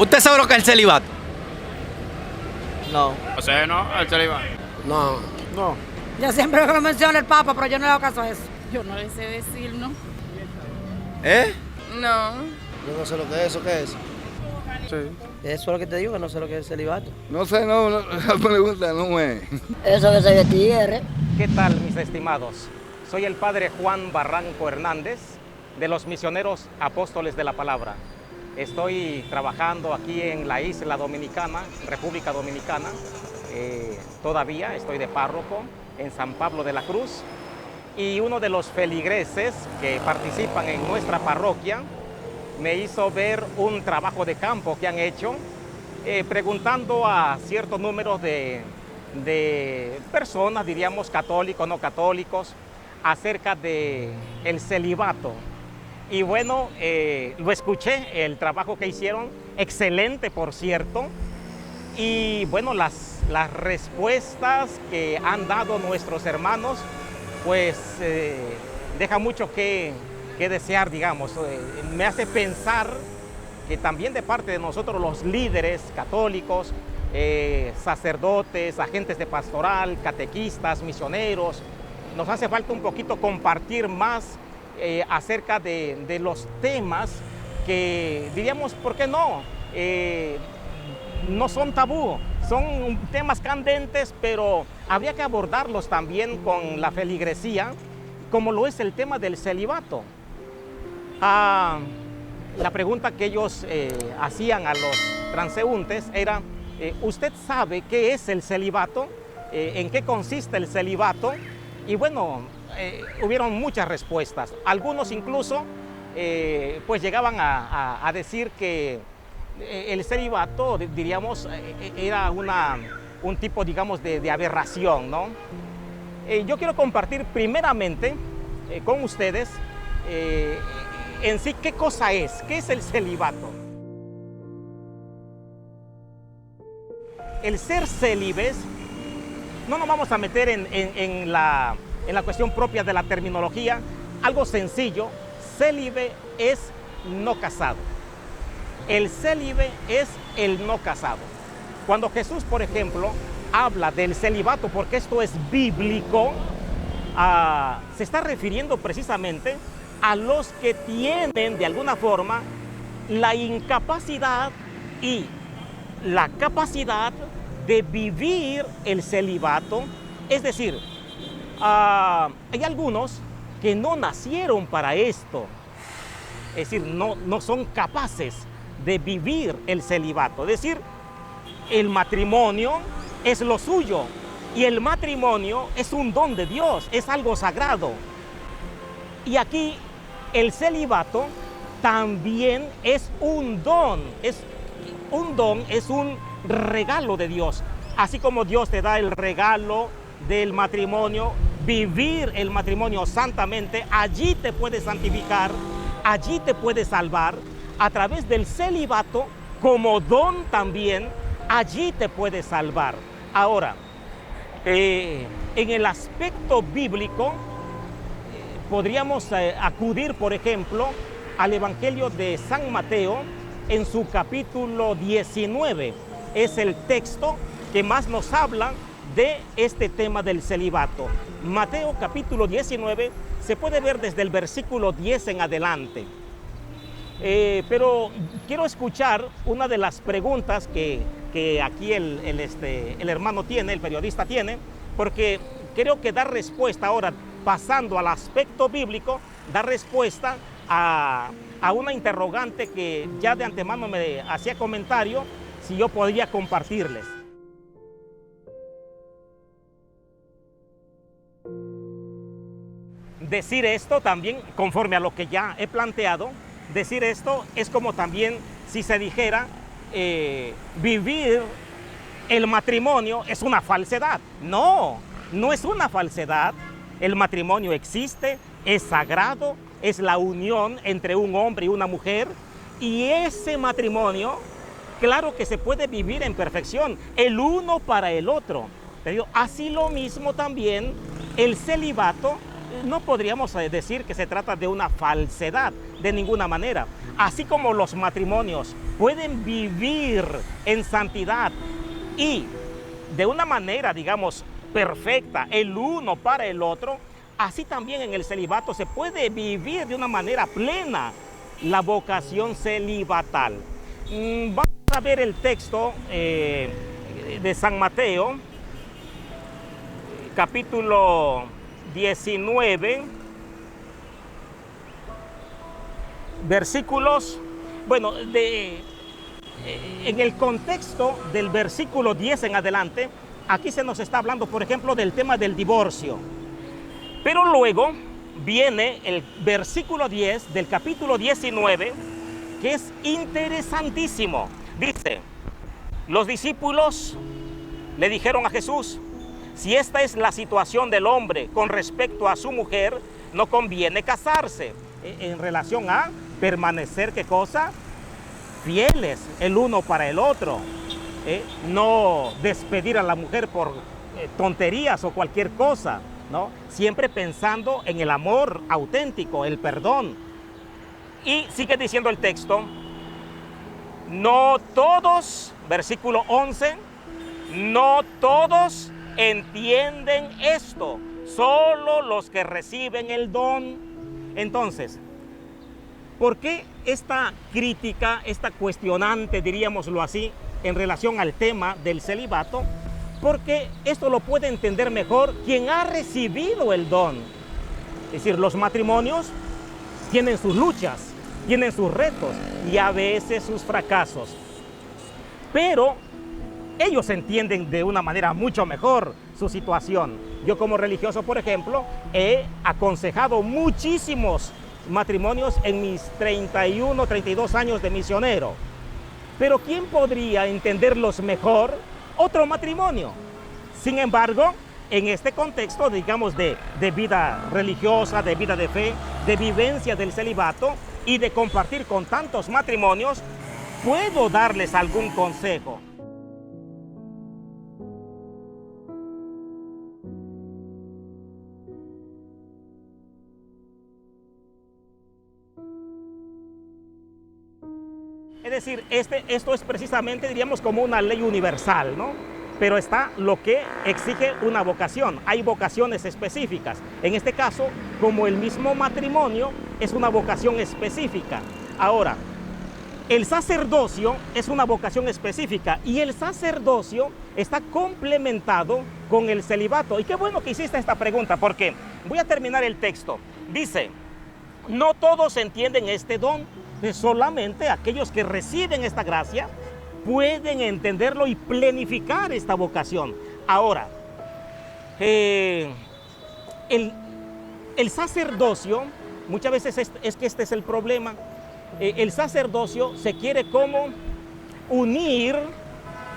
¿Usted sabe lo que es el celibato? No. O sea, no, el celibato. No. No. Yo siempre lo menciona el Papa, pero yo no le hago caso a eso. Yo no le sé decir, ¿no? ¿Eh? No. Yo no sé lo que es eso, ¿qué es? Sí. Eso es lo que te digo, que no sé lo que es el celibato. No sé, la pregunta no es. Eso que se de tigre. ¿Qué tal, mis estimados? Soy el padre Juan Barranco Hernández, de los Misioneros Apóstoles de la Palabra. Estoy trabajando aquí en la isla dominicana, República Dominicana. Todavía estoy de párroco en San Pablo de la Cruz. Y uno de los feligreses que participan en nuestra parroquia me hizo ver un trabajo de campo que han hecho, preguntando a cierto número de personas, diríamos católicos, no católicos, acerca del celibato. Y bueno, lo escuché, el trabajo que hicieron, excelente por cierto. Y bueno, las respuestas que han dado nuestros hermanos, pues deja mucho que desear, digamos. Me hace pensar que también de parte de nosotros los líderes católicos, sacerdotes, agentes de pastoral, catequistas, misioneros, nos hace falta un poquito compartir más acerca de los temas que diríamos, ¿por qué no? No son tabú, son temas candentes, pero habría que abordarlos también con la feligresía, como lo es el tema del celibato. La pregunta que ellos hacían a los transeúntes era, ¿usted sabe qué es el celibato? ¿En qué consiste el celibato? Y bueno, hubieron muchas respuestas. Algunos incluso pues llegaban a decir que el celibato, diríamos, era un tipo, digamos, de aberración, ¿no? Yo quiero compartir primeramente con ustedes en sí qué cosa es, qué es el celibato. El ser célibes, no nos vamos a meter en la cuestión propia de la terminología, algo sencillo, célibe es no casado. El célibe es el no casado. Cuando Jesús, por ejemplo, habla del celibato, porque esto es bíblico, se está refiriendo precisamente a los que tienen de alguna forma la incapacidad y la capacidad de vivir el celibato. Es decir, hay algunos que no nacieron para esto, es decir, no son capaces de vivir el celibato. Es decir, el matrimonio es lo suyo y el matrimonio es un don de Dios, es algo sagrado. Y aquí el celibato también es un don, es un regalo de Dios. Así como Dios te da el regalo del matrimonio, vivir el matrimonio santamente, allí te puedes santificar, allí te puedes salvar. A través del celibato, como don también, allí te puedes salvar. Ahora, en el aspecto bíblico, podríamos acudir, por ejemplo, al Evangelio de San Mateo en su capítulo 19. Es el texto que más nos habla de este tema del celibato. Mateo capítulo 19 se puede ver desde el versículo 10 en adelante. Pero quiero escuchar una de las preguntas que aquí el hermano tiene, el periodista tiene, porque creo que da respuesta ahora, pasando al aspecto bíblico, da respuesta a una interrogante que ya de antemano me hacía comentario si yo podía compartirles. Decir esto también, conforme a lo que ya he planteado, decir esto es como también si se dijera vivir el matrimonio es una falsedad. No, no es una falsedad. El matrimonio existe, es sagrado, es la unión entre un hombre y una mujer, y ese matrimonio, claro que se puede vivir en perfección, el uno para el otro. Pero así lo mismo también el celibato. No podríamos decir que se trata de una falsedad, de ninguna manera. Así como los matrimonios pueden vivir en santidad y de una manera, digamos, perfecta, el uno para el otro, así también en el celibato se puede vivir de una manera plena la vocación celibatal. Vamos a ver el texto de San Mateo, capítulo 19, versículos, bueno, en el contexto del versículo 10 en adelante, aquí se nos está hablando, por ejemplo, del tema del divorcio. Pero luego viene el versículo 10 del capítulo 19, que es interesantísimo. Dice, los discípulos le dijeron a Jesús, si esta es la situación del hombre con respecto a su mujer, no conviene casarse. En relación a permanecer, ¿qué cosa? Fieles el uno para el otro. No despedir a la mujer por tonterías o cualquier cosa, ¿no? Siempre pensando en el amor auténtico, el perdón. Y sigue diciendo el texto, no todos, versículo 11, no todos entienden esto, solo los que reciben el don. Entonces, ¿por qué esta crítica, esta cuestionante, diríamoslo así, en relación al tema del celibato? Porque esto lo puede entender mejor quien ha recibido el don. Es decir, los matrimonios tienen sus luchas, tienen sus retos y a veces sus fracasos. Pero ellos entienden de una manera mucho mejor su situación. Yo como religioso, por ejemplo, he aconsejado muchísimos matrimonios en mis 31, 32 años de misionero. Pero ¿quién podría entenderlos mejor? Otro matrimonio. Sin embargo, en este contexto, digamos, de vida religiosa, de vida de fe, de vivencia del celibato y de compartir con tantos matrimonios, puedo darles algún consejo. Es decir, esto es precisamente, diríamos, como una ley universal, ¿no? Pero está lo que exige una vocación. Hay vocaciones específicas. En este caso, como el mismo matrimonio, es una vocación específica. Ahora, el sacerdocio es una vocación específica y el sacerdocio está complementado con el celibato. Y qué bueno que hiciste esta pregunta, porque voy a terminar el texto. Dice, no todos entienden este don, solamente aquellos que reciben esta gracia pueden entenderlo y planificar esta vocación. Ahora, el sacerdocio, muchas veces es que este es el problema, el sacerdocio se quiere como unir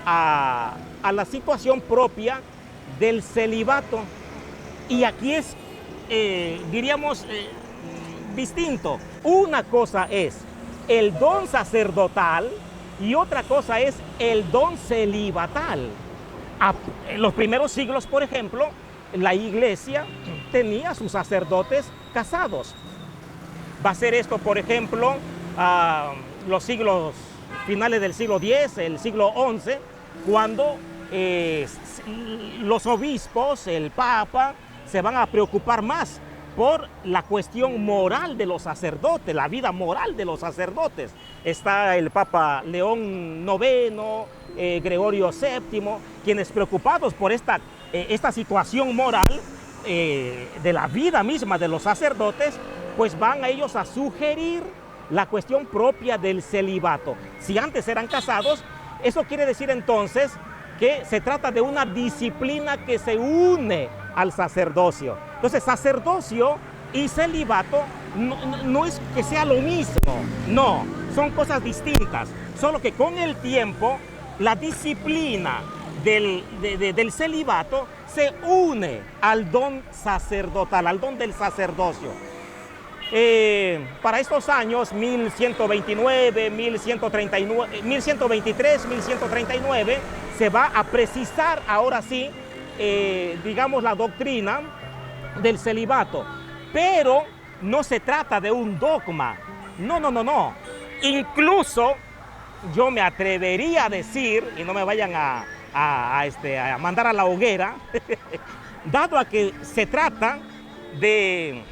a la situación propia del celibato. Y aquí es, diríamos, distinto. Una cosa es el don sacerdotal y otra cosa es el don celibatal. En los primeros siglos, por ejemplo, la iglesia tenía sus sacerdotes casados. Va a ser esto, por ejemplo, los siglos finales del siglo X, el siglo XI, cuando los obispos, el Papa, se van a preocupar más por la cuestión moral de los sacerdotes, la vida moral de los sacerdotes. Está el Papa León IX, Gregorio VII, quienes preocupados por esta situación moral de la vida misma de los sacerdotes, pues van a ellos a sugerir la cuestión propia del celibato. Si antes eran casados, eso quiere decir entonces que se trata de una disciplina que se une al sacerdocio. Entonces, sacerdocio y celibato no es que sea lo mismo, no, son cosas distintas, solo que con el tiempo la disciplina del celibato se une al don sacerdotal, al don del sacerdocio. Para estos años, 1129, 1139, 1123, 1139, se va a precisar ahora sí, digamos, la doctrina del celibato. Pero no se trata de un dogma. No. Incluso yo me atrevería a decir, y no me vayan a mandar a la hoguera, dado a que se trata de,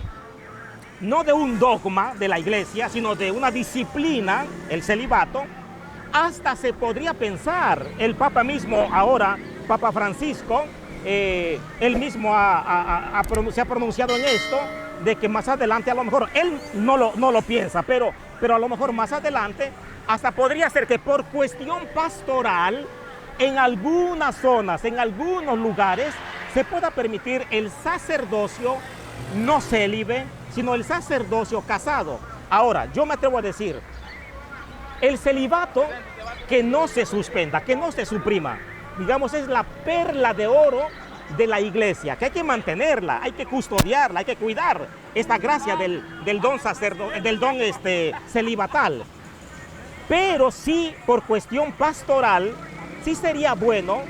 no de un dogma de la iglesia, sino de una disciplina, el celibato, hasta se podría pensar, el Papa mismo ahora, Papa Francisco, él mismo se ha pronunciado en esto, de que más adelante, a lo mejor, él no lo piensa, pero a lo mejor más adelante, hasta podría ser que por cuestión pastoral, en algunas zonas, en algunos lugares, se pueda permitir el sacerdocio no célibe, sino el sacerdocio casado. Ahora, yo me atrevo a decir, el celibato que no se suspenda, que no se suprima, digamos, es la perla de oro de la iglesia, que hay que mantenerla, hay que custodiarla, hay que cuidar esta gracia del don celibatal. Pero sí, por cuestión pastoral, sí sería bueno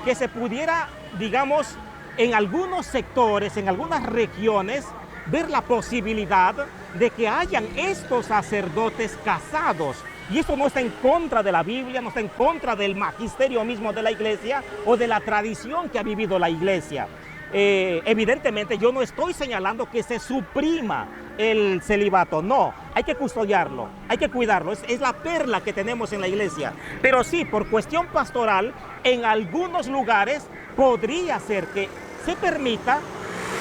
que se pudiera, digamos, en algunos sectores, en algunas regiones, ver la posibilidad de que hayan estos sacerdotes casados. Y esto no está en contra de la Biblia, no está en contra del magisterio mismo de la iglesia o de la tradición que ha vivido la iglesia. Evidentemente yo no estoy señalando que se suprima el celibato, no, hay que custodiarlo, hay que cuidarlo, es la perla que tenemos en la iglesia. Pero sí, por cuestión pastoral, en algunos lugares podría ser que se permita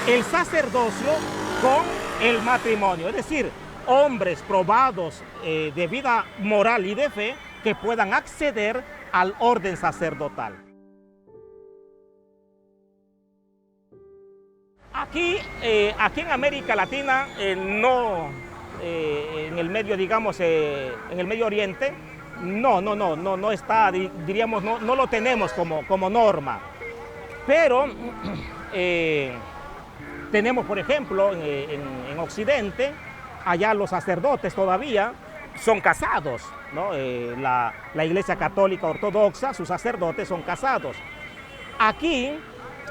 el sacerdocio con el matrimonio, es decir, hombres probados de vida moral y de fe que puedan acceder al orden sacerdotal. Aquí en América Latina, en el medio, digamos, en el Medio Oriente, no está, diríamos, no lo tenemos como norma. Pero tenemos, por ejemplo, en Occidente, allá los sacerdotes todavía son casados, ¿no? La Iglesia Católica Ortodoxa, sus sacerdotes son casados. Aquí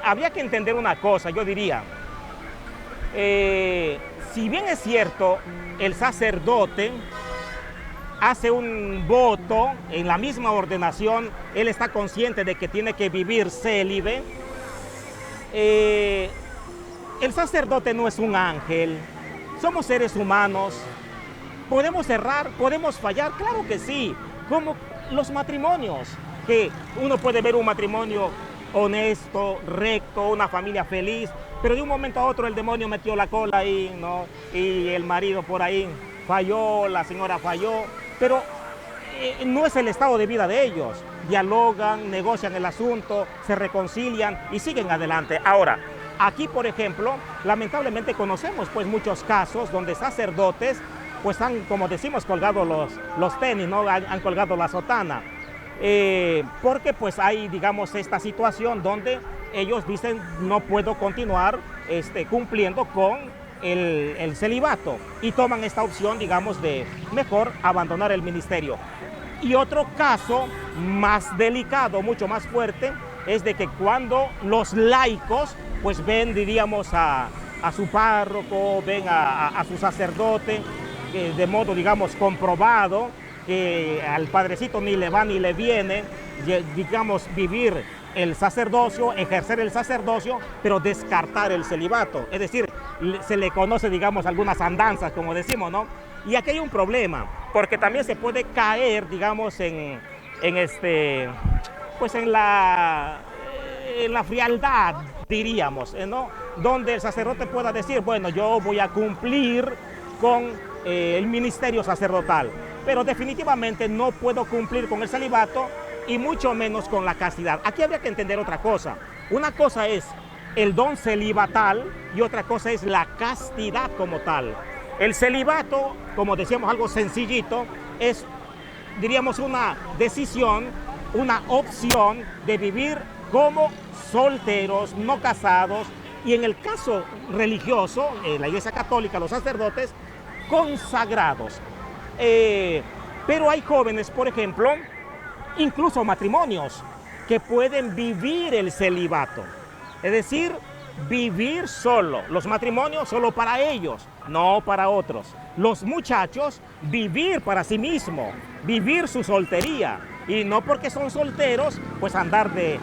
habría que entender una cosa, yo diría, si bien es cierto, el sacerdote hace un voto en la misma ordenación, él está consciente de que tiene que vivir célibe, el sacerdote no es un ángel, somos seres humanos, podemos errar, podemos fallar, claro que sí, como los matrimonios, que uno puede ver un matrimonio honesto, recto, una familia feliz, pero de un momento a otro el demonio metió la cola ahí, ¿no? Y el marido por ahí falló, la señora falló, pero no es el estado de vida de ellos. Dialogan, negocian el asunto, se reconcilian y siguen adelante. Ahora, aquí, por ejemplo, lamentablemente conocemos pues muchos casos donde sacerdotes pues han, como decimos, colgado los tenis, ¿no? Han colgado la sotana. Porque pues hay, digamos, esta situación donde ellos dicen no puedo continuar cumpliendo con el celibato y toman esta opción, digamos, de mejor abandonar el ministerio. Y otro caso más delicado, mucho más fuerte, es de que cuando los laicos pues ven, diríamos, a su párroco, ven a su sacerdote, de modo, digamos, comprobado, que al padrecito ni le va ni le viene, digamos, vivir el sacerdocio, ejercer el sacerdocio, pero descartar el celibato. Es decir, se le conoce, digamos, algunas andanzas, como decimos, ¿no? Y aquí hay un problema, porque también se puede caer, digamos, en la frialdad, diríamos, ¿no? Donde el sacerdote pueda decir, bueno, yo voy a cumplir con el ministerio sacerdotal, pero definitivamente no puedo cumplir con el celibato y mucho menos con la castidad. Aquí habría que entender otra cosa. Una cosa es el don celibatal y otra cosa es la castidad como tal. El celibato, como decíamos, algo sencillito, es, diríamos, una decisión, una opción de vivir como solteros, no casados, y en el caso religioso, en la Iglesia Católica, los sacerdotes, consagrados. Pero hay jóvenes, por ejemplo, incluso matrimonios, que pueden vivir el celibato. Es decir, vivir solo, los matrimonios solo para ellos. no para otros. Los muchachos, vivir para sí mismos, vivir su soltería. Y no porque son solteros, pues andar de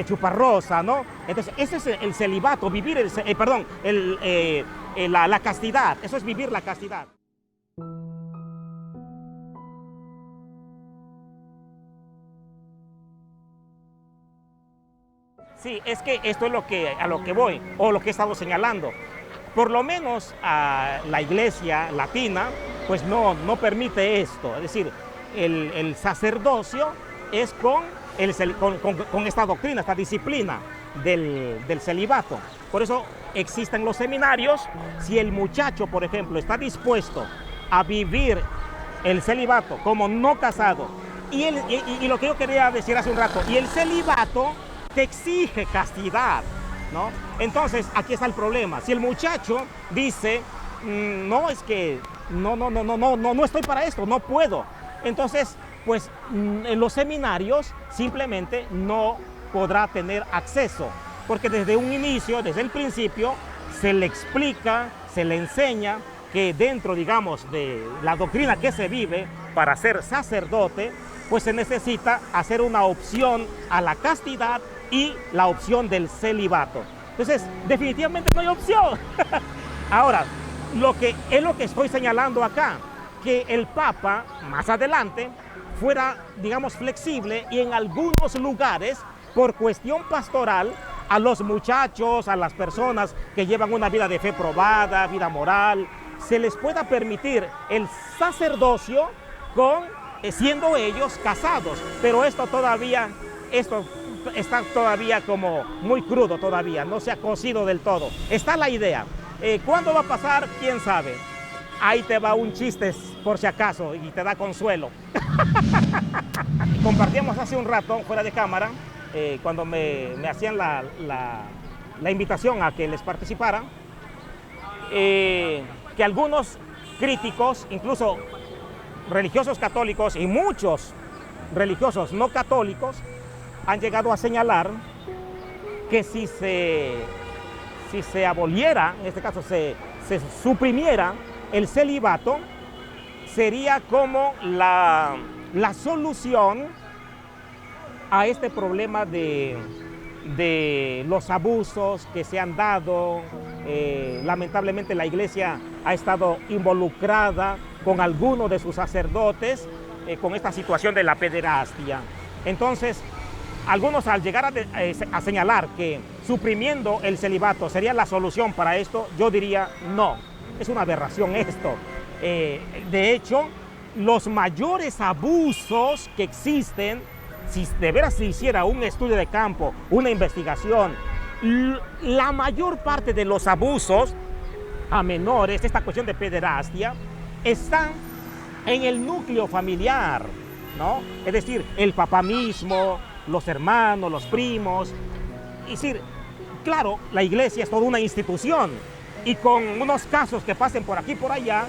chuparrosa, ¿no? Entonces, ese es el celibato, vivir la castidad. Eso es vivir la castidad. Sí, es que esto es a lo que voy, o lo que he estado señalando. Por lo menos a la iglesia latina, pues no permite esto. Es decir, el sacerdocio es con esta doctrina, esta disciplina del celibato. Por eso existen los seminarios. Si el muchacho, por ejemplo, está dispuesto a vivir el celibato como no casado, y lo que yo quería decir hace un rato, y el celibato te exige castidad, ¿no? Entonces, aquí está el problema. Si el muchacho dice, no, es que no estoy para esto, no puedo. Entonces, pues en los seminarios simplemente no podrá tener acceso, porque desde un inicio, desde el principio, se le explica, se le enseña que dentro, digamos, de la doctrina que se vive para ser sacerdote, pues se necesita hacer una opción a la castidad y la opción del celibato. Entonces, definitivamente no hay opción. Ahora, lo que estoy señalando acá, que el Papa, más adelante, fuera, digamos, flexible y en algunos lugares, por cuestión pastoral, a los muchachos, a las personas que llevan una vida de fe probada, vida moral, se les pueda permitir el sacerdocio siendo ellos casados. Pero esto está todavía como muy crudo todavía, no se ha cocido del todo. Está la idea. ¿Cuándo va a pasar? ¿Quién sabe? Ahí te va un chiste por si acaso y te da consuelo. Compartíamos hace un rato fuera de cámara, cuando me hacían la invitación a que les participara, que algunos críticos, incluso religiosos católicos y muchos religiosos no católicos, han llegado a señalar que si se aboliera, en este caso se suprimiera el celibato, sería como la solución a este problema de los abusos que se han dado. Lamentablemente la iglesia ha estado involucrada con algunos de sus sacerdotes con esta situación de la pederastia. Entonces, algunos al llegar a señalar que suprimiendo el celibato sería la solución para esto, yo diría no, es una aberración esto. De hecho, los mayores abusos que existen, si de veras se hiciera un estudio de campo, una investigación, la mayor parte de los abusos a menores, esta cuestión de pederastia, están en el núcleo familiar, ¿no? Es decir, el papá mismo, los hermanos, los primos. Es decir, claro, la iglesia es toda una institución y con unos casos que pasen por aquí y por allá,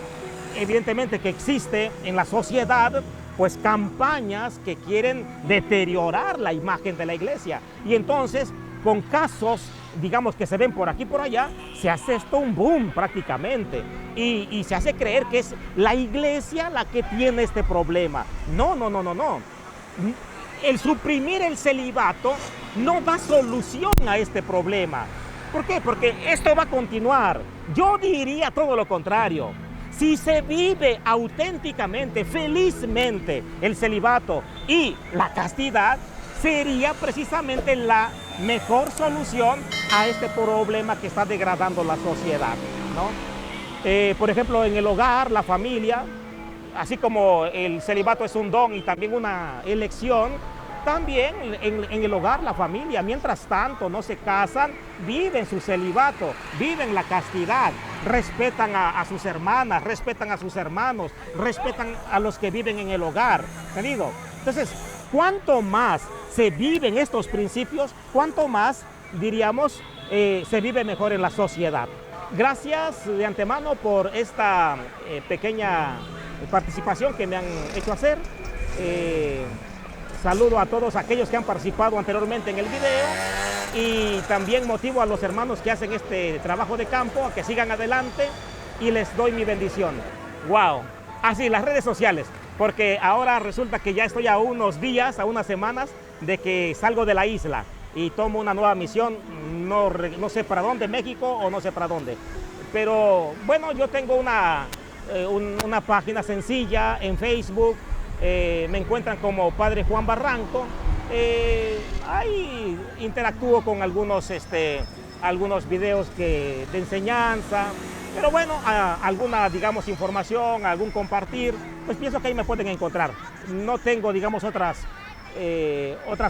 evidentemente que existe en la sociedad pues campañas que quieren deteriorar la imagen de la iglesia. Y entonces, con casos, digamos, que se ven por aquí y por allá, se hace esto un boom prácticamente. Y se hace creer que es la iglesia la que tiene este problema. No. El suprimir el celibato no da solución a este problema. ¿Por qué? Porque esto va a continuar. Yo diría todo lo contrario. Si se vive auténticamente, felizmente, el celibato y la castidad, sería precisamente la mejor solución a este problema que está degradando la sociedad, ¿no? Por ejemplo, en el hogar, la familia, así como el celibato es un don y también una elección, también en el hogar, la familia, mientras tanto no se casan, viven su celibato, viven la castidad, respetan a sus hermanas, respetan a sus hermanos, respetan a los que viven en el hogar, ¿entendido? Entonces, cuanto más se viven estos principios, cuanto más, diríamos, se vive mejor en la sociedad. Gracias de antemano por esta pequeña participación que me han hecho hacer. Saludo a todos aquellos que han participado anteriormente en el video y también motivo a los hermanos que hacen este trabajo de campo a que sigan adelante y les doy mi bendición. Wow. Así, las redes sociales, porque ahora resulta que ya estoy a unos días, a unas semanas de que salgo de la isla y tomo una nueva misión, no sé para dónde, México o no sé para dónde. Pero bueno, yo tengo una página sencilla en Facebook, me encuentran como Padre Juan Barranco, ahí interactúo con algunos videos de enseñanza, pero bueno, alguna, digamos, información, algún compartir, pues pienso que ahí me pueden encontrar. No tengo, digamos, otras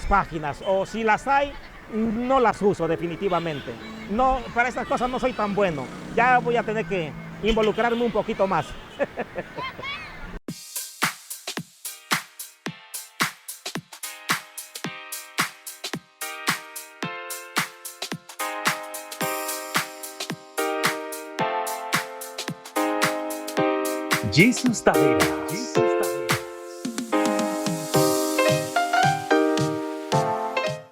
páginas, o si las hay, no las uso definitivamente. No, para estas cosas no soy tan bueno. Ya voy a tener que involucrarme un poquito más. Jesus Tavera.